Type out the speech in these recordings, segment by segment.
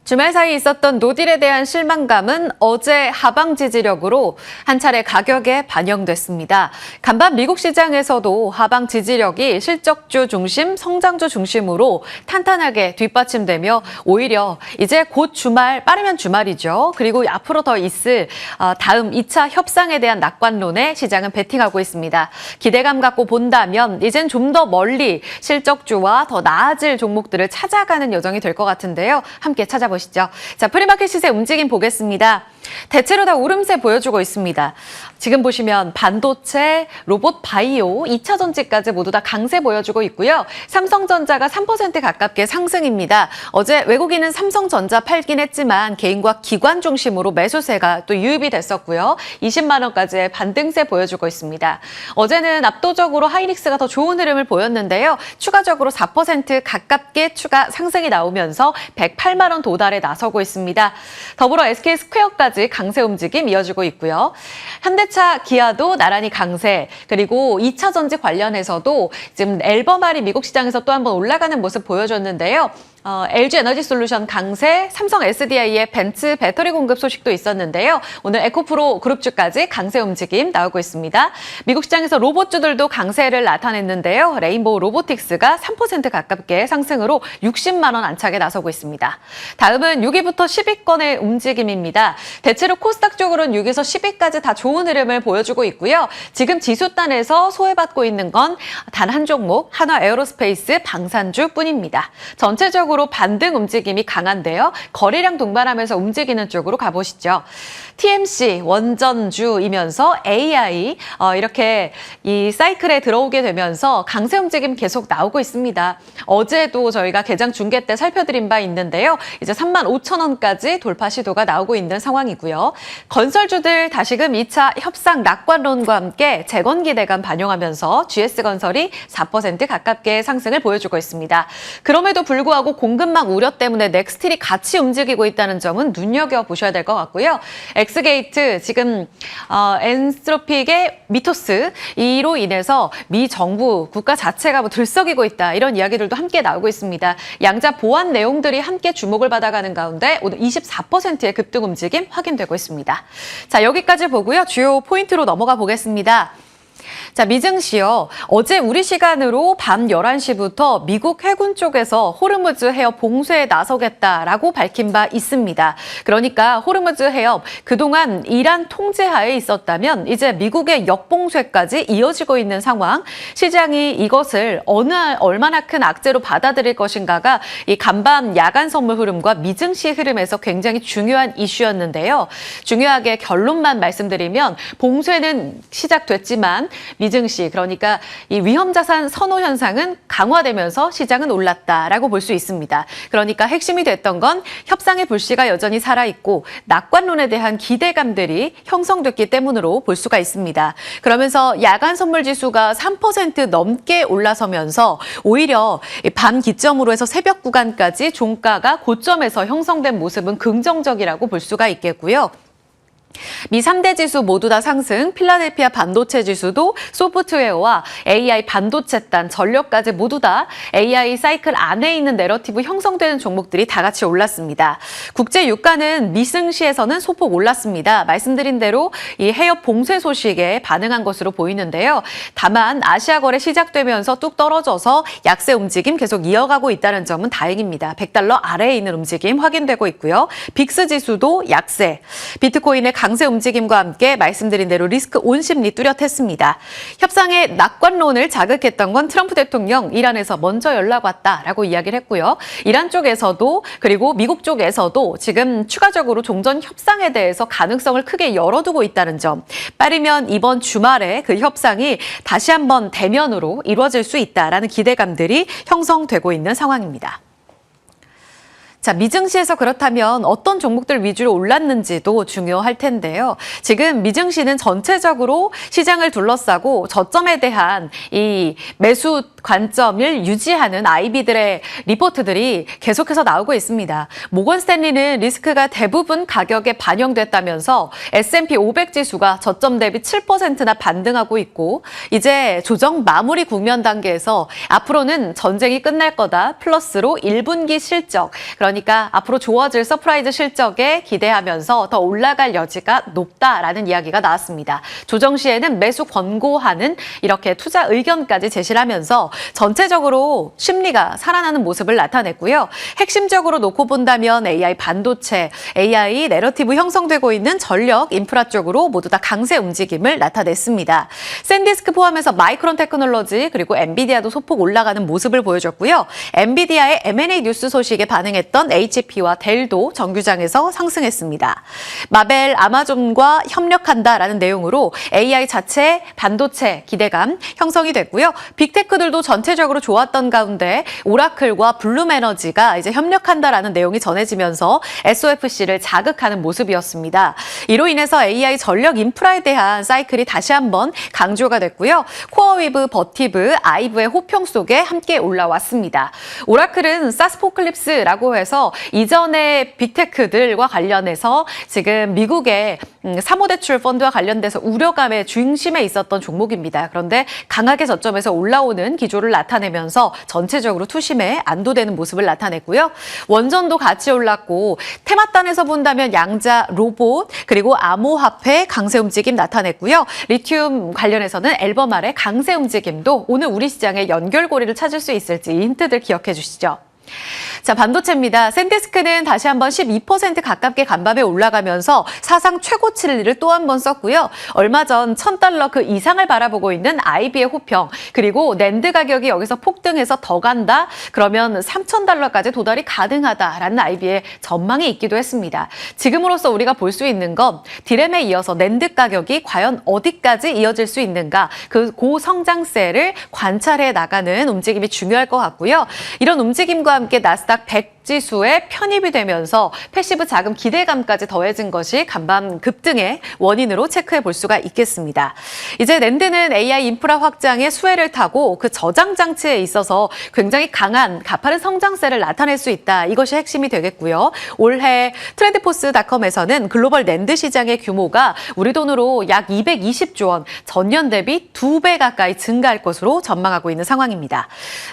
주말 사이 있었던 노딜에 대한 실망감은 어제 하방 지지력으로 한 차례 가격에 반영됐습니다. 간밤 미국 시장에서도 하방 지지력이 실적주 중심, 성장주 중심으로 탄탄하게 뒷받침되며 오히려 이제 곧 주말, 빠르면 주말이죠. 그리고 앞으로 더 있을 다음 2차 협상에 대한 낙관론에 시장은 베팅하고 있습니다. 기대감 갖고 본다면 이젠 좀 더 멀리 실적주와 더 나아질 종목들을 찾아가는 여정이 될 것 같은데요. 함께 찾아보시죠. 자, 프리마켓 시세 움직임 보겠습니다. 대체로 다 오름세 보여주고 있습니다. 지금 보시면 반도체, 로봇 바이오, 2차 전지까지 모두 다 강세 보여주고 있고요. 삼성전자가 3% 가깝게 상승입니다. 어제 외국인은 삼성전자 팔긴 했지만 개인과 기관 중심으로 매수세가 또 유입이 됐었고요. 20만 원까지의 반등세 보여주고 있습니다. 어제는 압도적으로 하이닉스가 더 좋은 흐름을 보였는데요. 추가적으로 4% 가깝게 추가 상승이 나오면서 108만 원 도달에 나서고 있습니다. 더불어 SK스퀘어까지 강세 움직임 이어지고 있고요. 현대차, 기아도 나란히 강세, 그리고 2차 전지 관련해서도 지금 앨범알이 미국 시장에서 또 한번 올라가는 모습 보여줬는데요. LG 에너지 솔루션 강세, 삼성 SDI의 벤츠 배터리 공급 소식도 있었는데요. 오늘 에코프로 그룹주까지 강세 움직임 나오고 있습니다. 미국 시장에서 로봇주들도 강세를 나타냈는데요. 레인보우 로보틱스가 3% 가깝게 상승으로 60만 원 안착에 나서고 있습니다. 다음은 6위부터 10위권의 움직임입니다. 대체로 코스닥 쪽으로는 6위에서 10위까지 다 좋은 흐름을 보여주고 있고요. 지금 지수단에서 소외받고 있는 건 단 한 종목, 한화 에어로스페이스 방산주뿐입니다. 전체적으로 반등 움직임이 강한데요. 거래량 동반하면서 움직이는 쪽으로 가보시죠. TMC 원전주이면서 AI 이렇게 이 사이클에 들어오게 되면서 강세 움직임 계속 나오고 있습니다. 어제도 저희가 개장 중계 때 살펴드린 바 있는데요. 이제 35,000원까지 돌파 시도가 나오고 있는 상황이고요. 건설주들 다시금 2차 협상 낙관론과 함께 재건 기대감 반영하면서 GS건설이 4% 가깝게 상승을 보여주고 있습니다. 그럼에도 불구하고 공급망 우려 때문에 넥스틸이 같이 움직이고 있다는 점은 눈여겨보셔야 될 것 같고요. 엑스게이트 지금 엔스트로픽의 미토스 이로 인해서 미 정부 국가 자체가 들썩이고 있다 이런 이야기들도 함께 나오고 있습니다. 양자 보완 내용들이 함께 주목을 받아가는 가운데 오늘 24%의 급등 움직임 확인되고 있습니다. 자, 여기까지 보고요. 주요 포인트로 넘어가 보겠습니다. 자, 미증시요. 어제 우리 시간으로 밤 11시부터 미국 해군 쪽에서 호르무즈 해협 봉쇄에 나서겠다라고 밝힌 바 있습니다. 그러니까 호르무즈 해협 그동안 이란 통제하에 있었다면 이제 미국의 역봉쇄까지 이어지고 있는 상황. 시장이 이것을 얼마나 큰 악재로 받아들일 것인가가 이 간밤 야간 선물 흐름과 미증시 흐름에서 굉장히 중요한 이슈였는데요. 중요하게 결론만 말씀드리면 봉쇄는 시작됐지만 미증시, 그러니까 이 위험자산 선호 현상은 강화되면서 시장은 올랐다라고 볼 수 있습니다. 그러니까 핵심이 됐던 건 협상의 불씨가 여전히 살아있고 낙관론에 대한 기대감들이 형성됐기 때문으로 볼 수가 있습니다. 그러면서 야간 선물 지수가 3% 넘게 올라서면서 오히려 밤 기점으로 해서 새벽 구간까지 종가가 고점에서 형성된 모습은 긍정적이라고 볼 수가 있겠고요. 미 3대 지수 모두 다 상승, 필라델피아 반도체 지수도 소프트웨어와 AI 반도체단, 전력까지 모두 다 AI 사이클 안에 있는 내러티브 형성되는 종목들이 다 같이 올랐습니다. 국제 유가는 미증시에서는 소폭 올랐습니다. 말씀드린 대로 이 해협 봉쇄 소식에 반응한 것으로 보이는데요. 다만 아시아 거래 시작되면서 뚝 떨어져서 약세 움직임 계속 이어가고 있다는 점은 다행입니다. 100달러 아래에 있는 움직임 확인되고 있고요. 빅스 지수도 약세, 비트코인의 강세 움직임과 함께 말씀드린 대로 리스크 온 심리 뚜렷했습니다. 협상의 낙관론을 자극했던 건 트럼프 대통령 이란에서 먼저 연락 왔다라고 이야기를 했고요. 이란 쪽에서도 그리고 미국 쪽에서도 지금 추가적으로 종전 협상에 대해서 가능성을 크게 열어두고 있다는 점. 빠르면 이번 주말에 그 협상이 다시 한번 대면으로 이루어질 수 있다라는 기대감들이 형성되고 있는 상황입니다. 자, 미증시에서 그렇다면 어떤 종목들 위주로 올랐는지도 중요할 텐데요. 지금 미증시는 전체적으로 시장을 둘러싸고 저점에 대한 이 매수 관점을 유지하는 IB들의 리포트들이 계속해서 나오고 있습니다. 모건 스탠리는 리스크가 대부분 가격에 반영됐다면서 S&P 500 지수가 저점 대비 7%나 반등하고 있고 이제 조정 마무리 국면 단계에서 앞으로는 전쟁이 끝날 거다 플러스로 1분기 실적, 그러니까 그러니까 앞으로 좋아질 서프라이즈 실적에 기대하면서 더 올라갈 여지가 높다라는 이야기가 나왔습니다. 조정 시에는 매수 권고하는 이렇게 투자 의견까지 제시를 하면서 전체적으로 심리가 살아나는 모습을 나타냈고요. 핵심적으로 놓고 본다면 AI 반도체, AI 내러티브 형성되고 있는 전력, 인프라 쪽으로 모두 다 강세 움직임을 나타냈습니다. 샌디스크 포함해서 마이크론 테크놀로지 그리고 엔비디아도 소폭 올라가는 모습을 보여줬고요. 엔비디아의 M&A 뉴스 소식에 반응했던 HP와 델도 정규장에서 상승했습니다. 마벨, 아마존과 협력한다라는 내용으로 AI 자체 반도체 기대감 형성이 됐고요. 빅테크들도 전체적으로 좋았던 가운데 오라클과 블룸에너지가 이제 협력한다라는 내용이 전해지면서 SOFC를 자극하는 모습이었습니다. 이로 인해서 AI 전력 인프라에 대한 사이클이 다시 한번 강조가 됐고요. 코어위브, 버티브, 아이브의 호평 속에 함께 올라왔습니다. 오라클은 사스포클립스라고 해서 이전의 빅테크들과 관련해서 지금 미국의 사모대출 펀드와 관련돼서 우려감의 중심에 있었던 종목입니다. 그런데 강하게 저점에서 올라오는 기조를 나타내면서 전체적으로 투심에 안도되는 모습을 나타냈고요. 원전도 같이 올랐고 테마단에서 본다면 양자, 로봇, 그리고 암호화폐 강세 움직임 나타냈고요. 리튬 관련해서는 앨범 아래 강세 움직임도 오늘 우리 시장의 연결고리를 찾을 수 있을지 이 힌트들 기억해 주시죠. 자, 반도체입니다. 샌디스크는 다시 한번 12% 가깝게 간밤에 올라가면서 사상 최고치를 또 한 번 썼고요. 얼마 전 $1,000 그 이상을 바라보고 있는 IB의 호평, 그리고 낸드 가격이 여기서 폭등해서 더 간다? 그러면 $3,000까지 도달이 가능하다라는 IB의 전망이 있기도 했습니다. 지금으로서 우리가 볼 수 있는 건 디램에 이어서 낸드 가격이 과연 어디까지 이어질 수 있는가, 그 고성장세를 관찰해 나가는 움직임이 중요할 것 같고요. 이런 움직임과 함께 나스닥 100 지수에 편입이 되면서 패시브 자금 기대감까지 더해진 것이 간밤 급등의 원인으로 체크해 볼 수가 있겠습니다. 이제 낸드는 AI 인프라 확장의 수혜를 타고 그 저장 장치에 있어서 굉장히 강한 가파른 성장세를 나타낼 수 있다. 이것이 핵심이 되겠고요. 올해 트렌드포스닷컴에서는 글로벌 낸드 시장의 규모가 우리 돈으로 약 220조 원, 전년 대비 2배 가까이 증가할 것으로 전망하고 있는 상황입니다.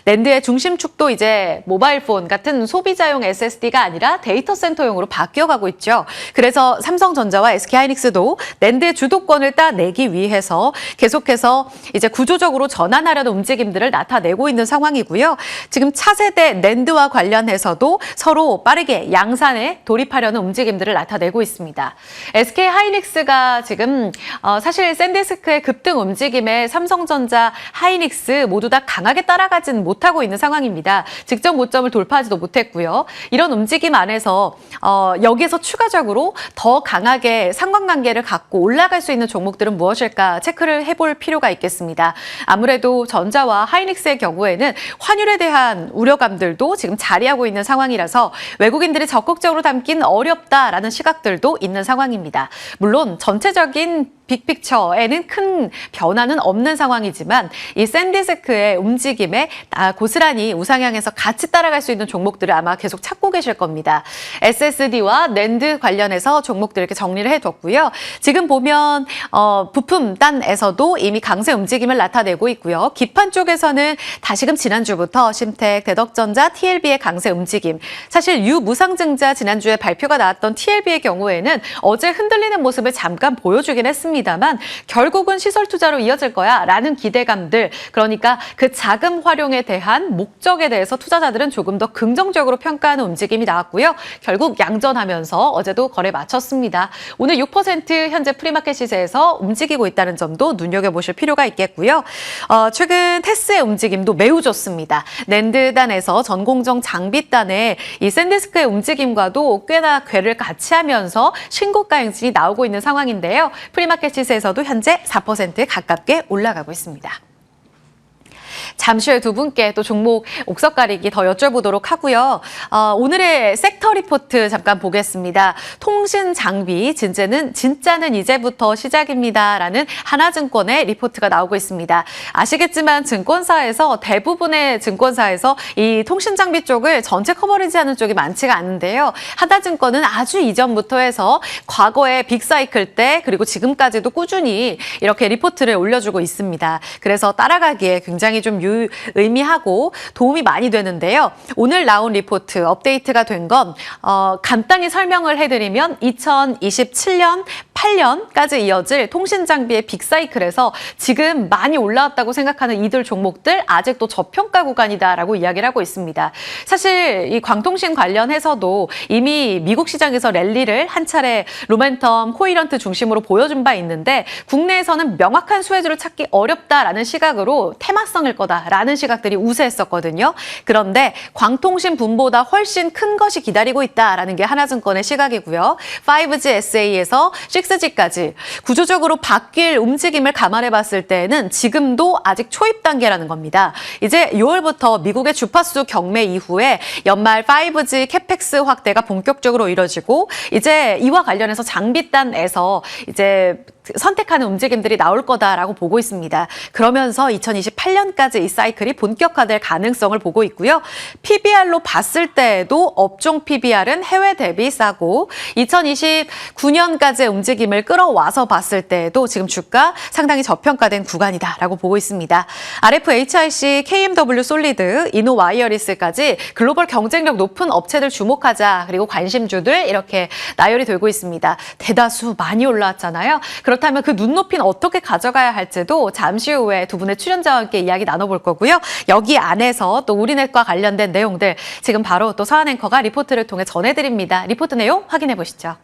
낸드의 중심축도 이제 모바일폰 같은 소비자용 SSD가 아니라 데이터 센터용으로 바뀌어가고 있죠. 그래서 삼성전자와 SK하이닉스도 낸드 주도권을 따내기 위해서 계속해서 이제 구조적으로 전환하려는 움직임들을 나타내고 있는 상황이고요. 지금 차세대 낸드와 관련해서도 서로 빠르게 양산에 돌입하려는 움직임들을 나타내고 있습니다. SK하이닉스가 지금 사실 샌디스크의 급등 움직임에 삼성전자, 하이닉스 모두 다 강하게 따라가지는 못하고 있는 상황입니다. 직전 고점을 돌파하지도 못했고요. 이런 움직임 안에서 여기에서 추가적으로 더 강하게 상관관계를 갖고 올라갈 수 있는 종목들은 무엇일까 체크를 해볼 필요가 있겠습니다. 아무래도 전자와 하이닉스의 경우에는 환율에 대한 우려감들도 지금 자리하고 있는 상황이라서 외국인들이 적극적으로 담긴 어렵다라는 시각들도 있는 상황입니다. 물론 전체적인 빅픽처에는 큰 변화는 없는 상황이지만 이 샌디스크의 움직임에 고스란히 우상향해서 같이 따라갈 수 있는 종목들을 아마 계속 찾고 계실 겁니다. SSD와 낸드 관련해서 종목들 이렇게 정리를 해뒀고요. 지금 보면 부품단에서도 이미 강세 움직임을 나타내고 있고요. 기판 쪽에서는 다시금 지난주부터 심텍, 대덕전자, TLB의 강세 움직임. 사실 유무상증자 지난주에 발표가 나왔던 TLB의 경우에는 어제 흔들리는 모습을 잠깐 보여주긴 했습니다. 다만 결국은 시설 투자로 이어질 거야 라는 기대감들, 그러니까 그 자금 활용에 대한 목적에 대해서 투자자들은 조금 더 긍정적으로 평가하는 움직임이 나왔고요. 결국 양전하면서 어제도 거래 마쳤습니다. 오늘 6% 현재 프리마켓 시세에서 움직이고 있다는 점도 눈여겨보실 필요가 있겠고요. 최근 테스의 움직임도 매우 좋습니다. 낸드단에서 전공정 장비단의 이 샌디스크의 움직임과도 꽤나 궤를 같이 하면서 신고가 행진이 나오고 있는 상황인데요. 프리마켓 시세에서도 현재 4% 가깝게 올라가고 있습니다. 잠시 후에 두 분께 또 종목 옥석 가리기 더 여쭤보도록 하고요. 오늘의 섹터 리포트 잠깐 보겠습니다. 통신 장비 진짜는 이제부터 시작입니다라는 하나증권의 리포트가 나오고 있습니다. 아시겠지만 증권사에서 대부분의 증권사에서 이 통신 장비 쪽을 전체 커버리지하는 쪽이 많지가 않은데요. 하나증권은 아주 이전부터 해서 과거의 빅사이클 때 그리고 지금까지도 꾸준히 이렇게 리포트를 올려주고 있습니다. 그래서 따라가기에 굉장히 좀 의미하고 도움이 많이 되는데요. 오늘 나온 리포트 업데이트가 된 건 간단히 설명을 해드리면 2027년 8년까지 이어질 통신 장비의 빅사이클에서 지금 많이 올라왔다고 생각하는 이들 종목들 아직도 저평가 구간이다라고 이야기를 하고 있습니다. 사실 이 광통신 관련해서도 이미 미국 시장에서 랠리를 한 차례 로멘텀, 코이런트 중심으로 보여준 바 있는데 국내에서는 명확한 수혜주를 찾기 어렵다라는 시각으로 테마성일 거다라는 시각들이 우세했었거든요. 그런데 광통신 붐보다 훨씬 큰 것이 기다리고 있다라는 게 하나증권의 시각이고요. 5G SA에서 6G까지 구조적으로 바뀔 움직임을 감안해 봤을 때는 지금도 아직 초입 단계라는 겁니다. 이제 6월부터 미국의 주파수 경매 이후에 연말 5G 캐펙스 확대가 본격적으로 이뤄지고 이제 이와 관련해서 장비단에서 이제 선택하는 움직임들이 나올 거다라고 보고 있습니다. 그러면서 2028년까지 이 사이클이 본격화될 가능성을 보고 있고요. PBR로 봤을 때에도 업종 PBR은 해외 대비 싸고 2029년까지의 움직임을 끌어와서 봤을 때에도 지금 주가 상당히 저평가된 구간이다라고 보고 있습니다. RFHIC, KMW 솔리드, 이노와이어리스까지 글로벌 경쟁력 높은 업체들 주목하자. 그리고 관심주들 이렇게 나열이 되고 있습니다. 대다수 많이 올라왔잖아요. 그렇다면 그 눈높이는 어떻게 가져가야 할지도 잠시 후에 두 분의 출연자와 함께 이야기 나눠볼 거고요. 여기 안에서 또 우리넷과 관련된 내용들 지금 바로 또 서한 앵커가 리포트를 통해 전해드립니다. 리포트 내용 확인해 보시죠.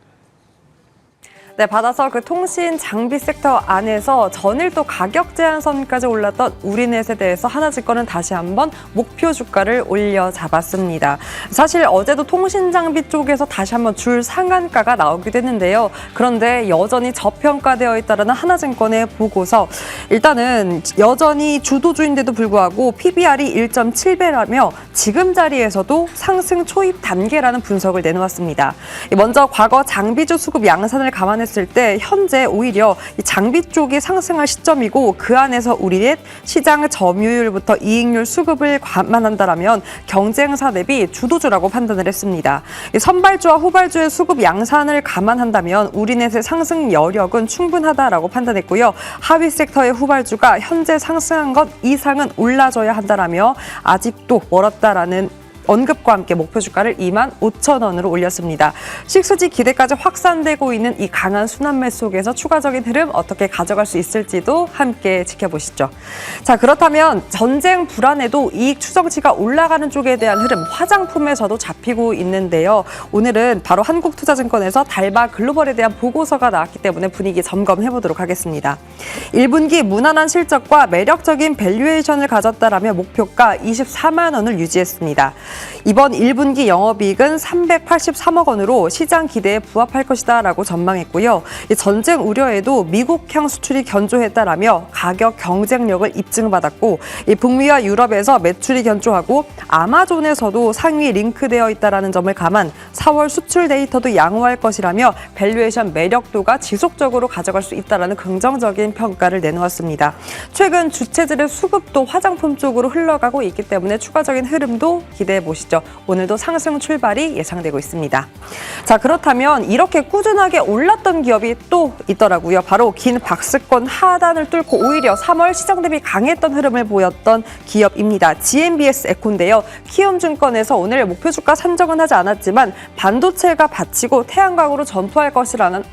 네, 받아서 그 통신 장비 섹터 안에서 전일 또 가격 제한선까지 올랐던 우리넷에 대해서 하나증권은 다시 한번 목표 주가를 올려 잡았습니다. 사실 어제도 통신 장비 쪽에서 다시 한번 줄 상한가가 나오기도 했는데요. 그런데 여전히 저평가되어 있다는 하나증권의 보고서 일단은 여전히 주도주인데도 불구하고 PBR이 1.7배라며 지금 자리에서도 상승 초입 단계라는 분석을 내놓았습니다. 먼저 과거 장비주 수급 양산을 감안했을 때 현재 오히려 이 장비 쪽이 상승할 시점이고 그 안에서 우리넷 시장 점유율부터 이익률 수급을 감안한다라면 경쟁사 대비 주도주라고 판단을 했습니다. 이 선발주와 후발주의 수급 양산을 감안한다면 우리넷의 상승 여력은 충분하다라고 판단했고요. 하위 섹터의 후발주가 현재 상승한 것 이상은 올라줘야 한다라며 아직도 멀었다라는 언급과 함께 목표 주가를 25,000원으로 올렸습니다. 6G 기대까지 확산되고 있는 이 강한 순환매 속에서 추가적인 흐름 어떻게 가져갈 수 있을지도 함께 지켜보시죠. 자, 그렇다면 전쟁 불안에도 이익 추정치가 올라가는 쪽에 대한 흐름 화장품에서도 잡히고 있는데요. 오늘은 바로 한국투자증권에서 달바 글로벌에 대한 보고서가 나왔기 때문에 분위기 점검해 보도록 하겠습니다. 1분기 무난한 실적과 매력적인 밸류에이션을 가졌다라며 목표가 24만 원을 유지했습니다. 이번 1분기 영업이익은 383억 원으로 시장 기대에 부합할 것이다라고 전망했고요. 전쟁 우려에도 미국향 수출이 견조했다라며 가격 경쟁력을 입증받았고 북미와 유럽에서 매출이 견조하고 아마존에서도 상위 링크되어 있다라는 점을 감안 4월 수출 데이터도 양호할 것이라며 밸류에이션 매력도가 지속적으로 가져갈 수 있다라는 긍정적인 평가를 내놓았습니다. 최근 주체들의 수급도 화장품 쪽으로 흘러가고 있기 때문에 추가적인 흐름도 기대해 보시죠. 오늘도 상승 출발이 예상되고 있습니다. 자, 그렇다면 이렇게 꾸준하게 올랐던 기업이 또 있더라고요. 바로 긴 박스권 하단을 뚫고 오히려 3월 시장 대비 강했던 흐름을 보였던 기업입니다. GMBS 에코인데요. 키움증권에서 오늘 목표 주가 산정은 하지 않았지만 반도체가 받치고 태양광으로 전투할 것이라는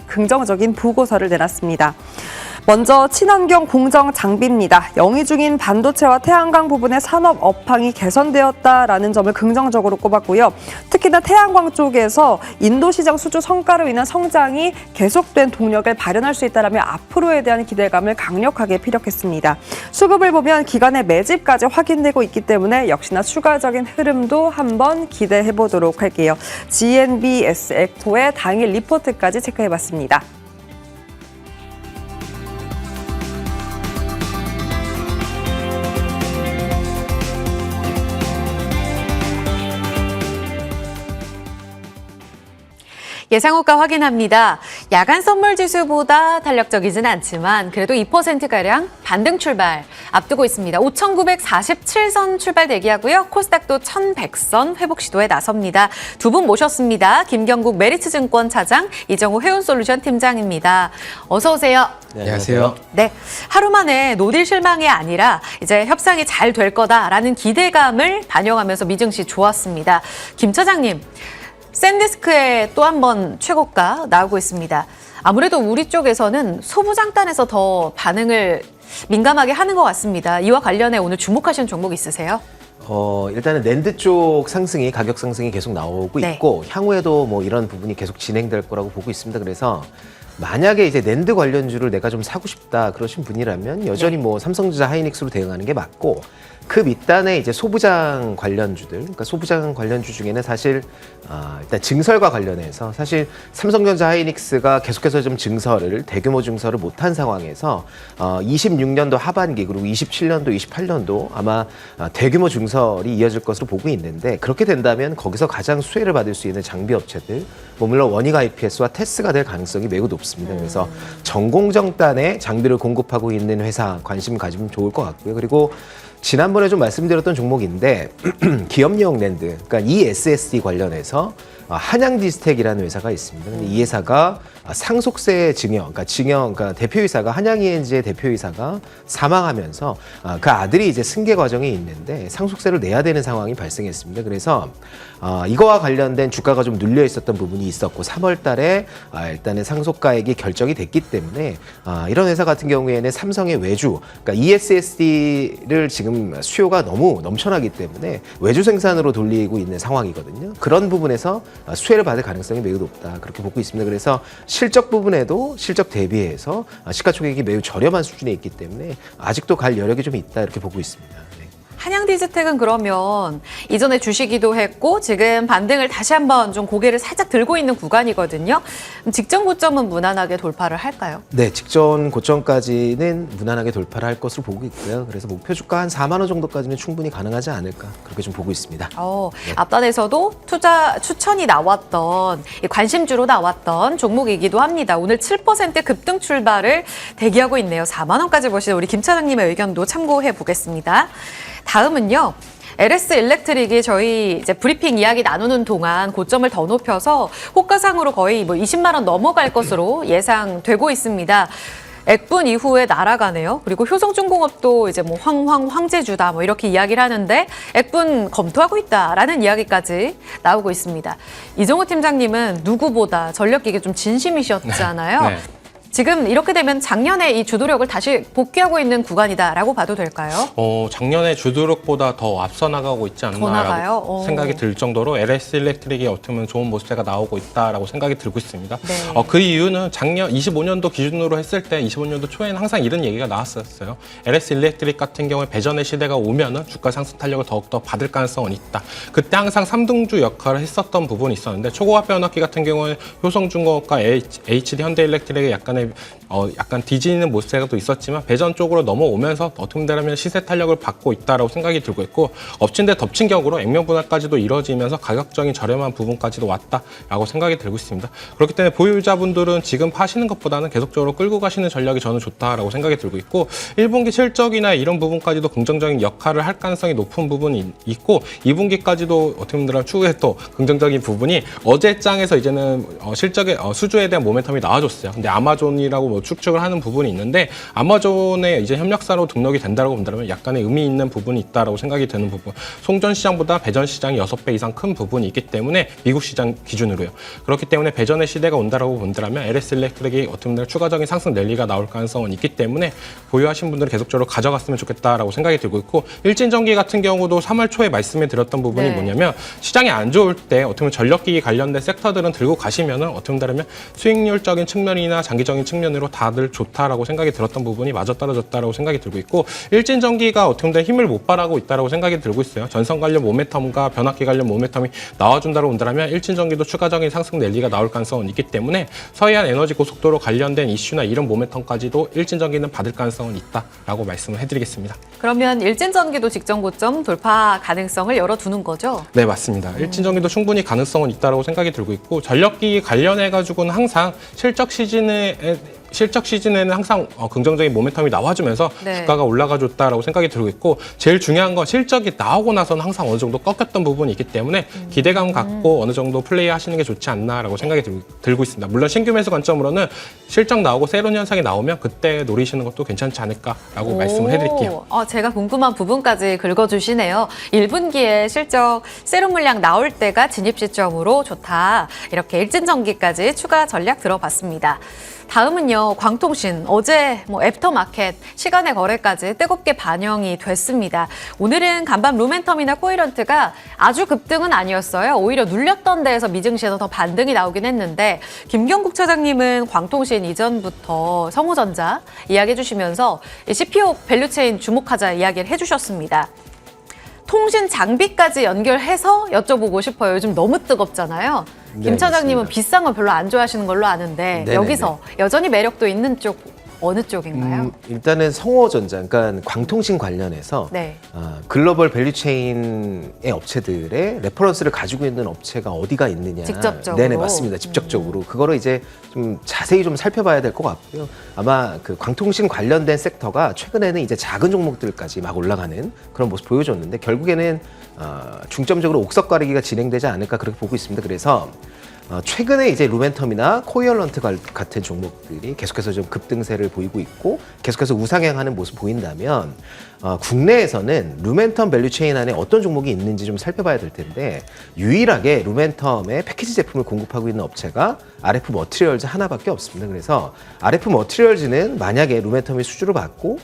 긍정적인 보고서를 내놨습니다. 먼저 친환경 공정 장비입니다. 영위 중인 반도체와 태양광 부분의 산업 업황이 개선되었다라는 점을 긍정적으로 꼽았고요. 특히나 태양광 쪽에서 인도 시장 수주 성과로 인한 성장이 계속된 동력을 발현할 수 있다라며 앞으로에 대한 기대감을 강력하게 피력했습니다. 수급을 보면 기관의 매집까지 확인되고 있기 때문에 역시나 추가적인 흐름도 한번 기대해 보도록 할게요. GNBS 에코의 당일 리포트까지 체크해봤습니다. 예상호가 확인합니다. 야간 선물 지수보다 탄력적이진 않지만 그래도 2%가량 반등 출발 앞두고 있습니다. 5,947선 출발 대기하고요. 코스닥도 1,100선 회복 시도에 나섭니다. 두 분 모셨습니다. 김경국 메리츠증권 차장, 이정우 회원솔루션 팀장입니다. 어서 오세요. 네, 안녕하세요. 네, 하루 만에 노딜 실망이 아니라 이제 협상이 잘 될 거다라는 기대감을 반영하면서 미증시 좋았습니다. 김 차장님, 샌디스크에 또 한 번 최고가 나오고 있습니다. 아무래도 우리 쪽에서는 소부장단에서 더 반응을 민감하게 하는 것 같습니다. 이와 관련해 오늘 주목하시는 종목 있으세요? 일단은 낸드 쪽 상승이, 가격 상승이 계속 나오고 네. 있고 향후에도 뭐 이런 부분이 계속 진행될 거라고 보고 있습니다. 그래서 만약에 이제 낸드 관련주를 내가 좀 사고 싶다 그러신 분이라면 여전히 네. 뭐 삼성전자 하이닉스로 대응하는 게 맞고, 그 밑단에 이제 소부장 관련주들, 그러니까 소부장 관련주 중에는 사실 일단 증설과 관련해서 사실 삼성전자 하이닉스가 계속해서 좀 대규모 증설을 못한 상황에서 26년도 하반기 그리고 27년도, 28년도 아마 대규모 증설이 이어질 것으로 보고 있는데, 그렇게 된다면 거기서 가장 수혜를 받을 수 있는 장비 업체들, 뭐 물론 원익 IPS와 테스가 될 가능성이 매우 높습니다. 그래서 전공정단에 장비를 공급하고 있는 회사 관심 가지면 좋을 것 같고요. 그리고 지난번에 좀 말씀드렸던 종목인데 기업용 낸드, 그러니까 ESSD 관련해서 한양디스텍이라는 회사가 있습니다. 근데 이 회사가 상속세 증여, 그러니까 대표이사가, 한양ENG의 대표이사가 사망하면서 그 아들이 이제 승계 과정에 있는데 상속세를 내야 되는 상황이 발생했습니다. 그래서 이거와 관련된 주가가 좀 눌려 있었던 부분이 있었고, 3월 달에 일단은 상속가액이 결정이 됐기 때문에 이런 회사 같은 경우에는 삼성의 외주, 그러니까 ESSD를 지금 수요가 너무 넘쳐나기 때문에 외주 생산으로 돌리고 있는 상황이거든요. 그런 부분에서 수혜를 받을 가능성이 매우 높다, 그렇게 보고 있습니다. 그래서 실적 부분에도 실적 대비해서 시가총액이 매우 저렴한 수준에 있기 때문에 아직도 갈 여력이 좀 있다, 이렇게 보고 있습니다. 네. 한양디지텍은 그러면 이전에 주시기도 했고 지금 반등을 다시 한번 좀 고개를 살짝 들고 있는 구간이거든요. 직전 고점은 무난하게 돌파를 할까요? 네, 직전 고점까지는 무난하게 돌파를 할 것으로 보고 있고요. 그래서 목표 주가 한 4만 원 정도까지는 충분히 가능하지 않을까, 그렇게 좀 보고 있습니다. 네. 앞단에서도 투자 추천이 나왔던, 관심주로 나왔던 종목이기도 합니다. 오늘 7% 급등 출발을 대기하고 있네요. 4만 원까지 보시는 우리 김 차장님의 의견도 참고해 보겠습니다. 다음은요. LS 일렉트릭이 저희 이제 브리핑 이야기 나누는 동안 고점을 더 높여서 호가상으로 거의 뭐 20만 원 넘어갈 것으로 예상되고 있습니다. 액분 이후에 날아가네요. 그리고 효성중공업도 이제 뭐 황제주다 뭐 이렇게 이야기를 하는데 액분 검토하고 있다라는 이야기까지 나오고 있습니다. 이정우 팀장님은 누구보다 전력기계 좀 진심이셨잖아요. 네. 지금 이렇게 되면 작년에 이 주도력을 다시 복귀하고 있는 구간이다라고 봐도 될까요? 작년에 주도력보다 더 앞서 나가고 있지 더 나가요? 않나라고 생각이 들 정도로 LS 일렉트릭이 어떻게 보면 좋은 모습세가 나오고 있다라고 생각이 들고 있습니다. 네. 그 이유는 작년 25년도 기준으로 했을 때 25년도 초에는 항상 이런 얘기가 나왔었어요. LS 일렉트릭 같은 경우에 배전의 시대가 오면은 주가 상승 탄력을 더욱더 받을 가능성은 있다. 그때 항상 3등주 역할을 했었던 부분이 있었는데, 초고압 변압기 같은 경우에 효성중공업과 HD 현대일렉트릭의 약간 뒤지는 모습세가 또 있었지만 배전 쪽으로 넘어오면서 어떻게 보면 시세 탄력을 받고 있다라고 생각이 들고 있고, 엎친 데 덮친 격으로 액면 분할까지도 이루어지면서 가격적인 저렴한 부분까지도 왔다라고 생각이 들고 있습니다. 그렇기 때문에 보유자분들은 지금 파시는 것보다는 계속적으로 끌고 가시는 전략이 저는 좋다라고 생각이 들고 있고, 1분기 실적이나 이런 부분까지도 긍정적인 역할을 할 가능성이 높은 부분이 있고, 2분기까지도 어떻게 보면 추후에 또 긍정적인 부분이 어제 장에서 이제는 실적의 수주에 대한 모멘텀이 나와줬어요. 근데 아마존이라고 뭐 축축을 하는 부분이 있는데, 아마존의 이제 협력사로 등록이 된다고 본다면 약간의 의미 있는 부분이 있다라고 생각이 드는 부분. 송전 시장보다 배전 시장이 6배 이상 큰 부분이 있기 때문에, 미국 시장 기준으로요. 그렇기 때문에 배전의 시대가 온다라고 본다면 LS 일렉트릭이 어떻게 보면 추가적인 상승 랠리가 나올 가능성은 있기 때문에 보유하신 분들은 계속적으로 가져갔으면 좋겠다라고 생각이 들고 있고, 일진전기 같은 경우도 3월 초에 말씀해 드렸던 부분이 네. 뭐냐면, 시장이 안 좋을 때 어떻게 보면 전력기기 관련된 섹터들은 들고 가시면은 어떻게 보면 수익률적인 측면이나 장기적인 측면으로 다들 좋다라고 생각이 들었던 부분이 마저 떨어졌다라고 생각이 들고 있고 일진전기가 어떻게 보면 힘을 못 발하고 있다라고 생각이 들고 있어요. 전선 관련 모멘텀과 변압기 관련 모멘텀이 나와준다고 온다면 일진전기도 추가적인 상승 랠리가 나올 가능성은 있기 때문에 서해안 에너지 고속도로 관련된 이슈나 이런 모멘텀까지도 일진전기는 받을 가능성은 있다라고 말씀을 해드리겠습니다. 그러면 일진전기도 직전 고점 돌파 가능성을 열어두는 거죠? 네, 맞습니다. 일진전기도 충분히 가능성은 있다고 생각이 들고 있고 전력기 관련해가지고는 항상 실적 시즌에는 항상 긍정적인 모멘텀이 나와주면서 네. 주가가 올라가줬다라고 생각이 들고 있고 제일 중요한 건 실적이 나오고 나서는 항상 어느 정도 꺾였던 부분이 있기 때문에 기대감 갖고 어느 정도 플레이 하시는 게 좋지 않나라고 생각이 들고 있습니다. 물론 신규 매수 관점으로는 실적 나오고 세론 현상이 나오면 그때 노리시는 것도 괜찮지 않을까라고 말씀을 해드릴게요. 제가 궁금한 부분까지 긁어주시네요. 1분기에 실적 세론 물량 나올 때가 진입 시점으로 좋다. 이렇게 일진전기까지 추가 전략 들어봤습니다. 다음은요, 광통신. 어제 애프터마켓 시간의 거래까지 뜨겁게 반영이 됐습니다. 오늘은 간밤 루멘텀이나 코이런트가 아주 급등은 아니었어요. 오히려 눌렸던 데에서 미증시에서 더 반등이 나오긴 했는데 김경국 차장님은 광통신 이전부터 성우전자 이야기해 주시면서 CPO 밸류체인 주목하자 이야기를 해주셨습니다. 통신 장비까지 연결해서 여쭤보고 싶어요. 요즘 너무 뜨겁잖아요. 네, 김 차장님은 맞습니다. 비싼 걸 별로 안 좋아하시는 걸로 아는데 네네네. 여기서 여전히 매력도 있는 쪽 어느 쪽인가요? 일단은 성호전자, 그러니까 광통신 관련해서 네. 글로벌 밸류체인의 업체들의 레퍼런스를 가지고 있는 업체가 어디가 있느냐. 직접적으로. 네네, 맞습니다. 직접적으로. 그거를 이제 좀 자세히 좀 살펴봐야 될 것 같고요. 아마 그 광통신 관련된 섹터가 최근에는 이제 작은 종목들까지 막 올라가는 그런 모습 보여줬는데 결국에는 중점적으로 옥석 가리기가 진행되지 않을까 그렇게 보고 있습니다. 그래서 최근에 이제 루멘텀이나 코이얼런트 같은 종목들이 계속해서 좀 급등세를 보이고 있고 계속해서 우상향하는 모습 보인다면 국내에서는 루멘텀 밸류체인 안에 어떤 종목이 있는지 좀 살펴봐야 될 텐데 유일하게 루멘텀의 패키지 제품을 공급하고 있는 업체가 RF 머티리얼즈 하나밖에 없습니다. 그래서 RF 머티리얼즈는 만약에 루멘텀이 수주를 받고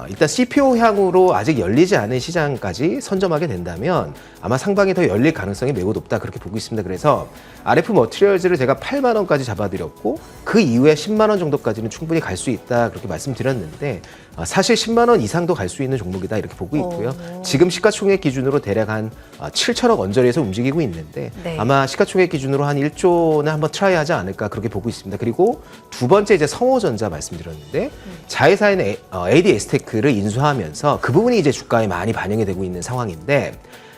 일단 CPO 향으로 아직 열리지 않은 시장까지 선점하게 된다면 아마 상방이 더 열릴 가능성이 매우 높다 그렇게 보고 있습니다. 그래서 RF 머티리얼즈를 제가 8만 원까지 잡아드렸고 그 이후에 10만 원 정도까지는 충분히 갈 수 있다 그렇게 말씀드렸는데 사실 10만 원 이상도 갈 수 있는 종목이다 이렇게 보고 있고요. 지금 시가총액 기준으로 대략 한 7천억 언저리에서 움직이고 있는데 네. 아마 시가총액 기준으로 한 1조는 한번 트라이하지 않을까 그렇게 보고 있습니다. 그리고 두 번째 이제 성호전자 말씀드렸는데 자회사인 ADS테크를 인수하면서 그 부분이 이제 주가에 많이 반영이 되고 있는 상황인데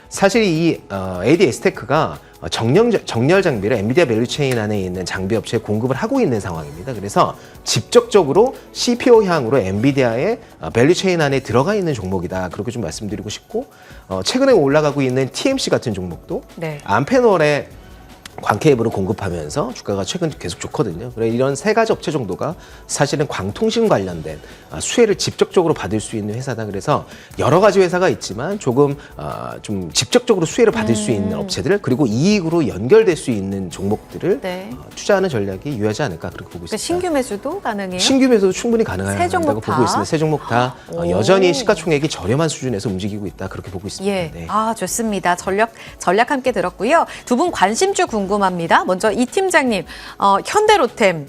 사실 이 ADS테크가 정렬 장비를 엔비디아 밸류체인 안에 있는 장비 업체에 공급을 하고 있는 상황입니다. 그래서 직접적으로 CPO 향으로 엔비디아의 밸류체인 안에 들어가 있는 종목이다. 그렇게 좀 말씀드리고 싶고 최근에 올라가고 있는 TMC 같은 종목도 네. 암페놀의 광케이블을 공급하면서 주가가 최근 계속 좋거든요. 그래 이런 세 가지 업체 정도가 사실은 광통신 관련된 수혜를 직접적으로 받을 수 있는 회사다. 그래서 여러 가지 회사가 있지만 조금 좀 직접적으로 수혜를 받을 수 있는 업체들 그리고 이익으로 연결될 수 있는 종목들을 네. 투자하는 전략이 유효하지 않을까 그렇게 보고 그 있습니다. 신규 매수도 가능해요? 신규 매수도 충분히 세 가능하다고 종목 다? 보고 있습니다. 세 종목 다 여전히 시가총액이 저렴한 수준에서 움직이고 있다 그렇게 보고 있습니다. 예. 네. 좋습니다. 전략 함께 들었고요. 두 분 관심주 궁금합니다. 먼저 이 팀장님, 현대로템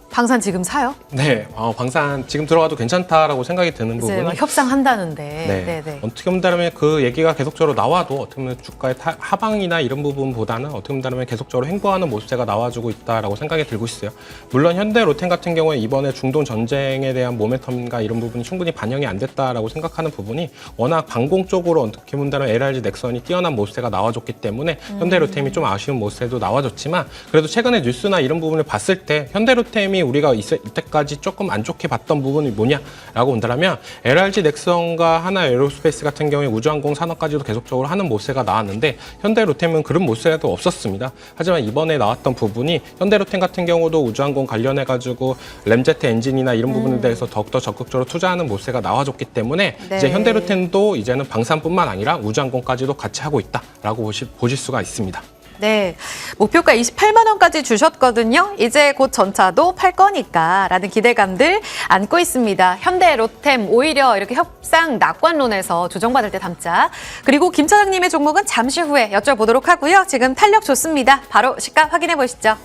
방산 지금 사요? 네, 방산 지금 들어가도 괜찮다라고 생각이 드는 이제 부분이 막 협상한다는데. 네. 네네. 어떻게 본다면 그 얘기가 계속적으로 나와도 어떻게 보면 주가의 하방이나 이런 부분보다는 어떻게 본다면 계속적으로 횡보하는 모습세가 나와주고 있다라고 생각이 들고 있어요. 물론 현대 로템 같은 경우에 이번에 중동 전쟁에 대한 모멘텀과 이런 부분이 충분히 반영이 안 됐다라고 생각하는 부분이 워낙 방공 쪽으로 어떻게 본다면 LRG 넥선이 뛰어난 모습세가 나와줬기 때문에 현대 로템이 좀 아쉬운 모습세도 나와줬지만 그래도 최근에 뉴스나 이런 부분을 봤을 때 현대 로템이 우리가 이때까지 조금 안 좋게 봤던 부분이 뭐냐라고 본다면 LRG 넥슨과 하나 에어로스페이스 같은 경우에 우주항공 산업까지도 계속적으로 하는 모세가 나왔는데 현대로템은 그런 모세도 없었습니다. 하지만 이번에 나왔던 부분이 현대로템 같은 경우도 우주항공 관련해가지고 램제트 엔진이나 이런 부분에 대해서 더욱더 적극적으로 투자하는 모세가 나와줬기 때문에 네. 이제 현대로템도 이제는 방산뿐만 아니라 우주항공까지도 같이 하고 있다라고 보실 수가 있습니다. 네, 목표가 28만 원까지 주셨거든요. 이제 곧 전차도 팔 거니까 라는 기대감들 안고 있습니다. 현대 로템 오히려 이렇게 협상 낙관론에서 조정받을 때 담자. 그리고 김 차장님의 종목은 잠시 후에 여쭤보도록 하고요. 지금 탄력 좋습니다. 바로 시가 확인해 보시죠.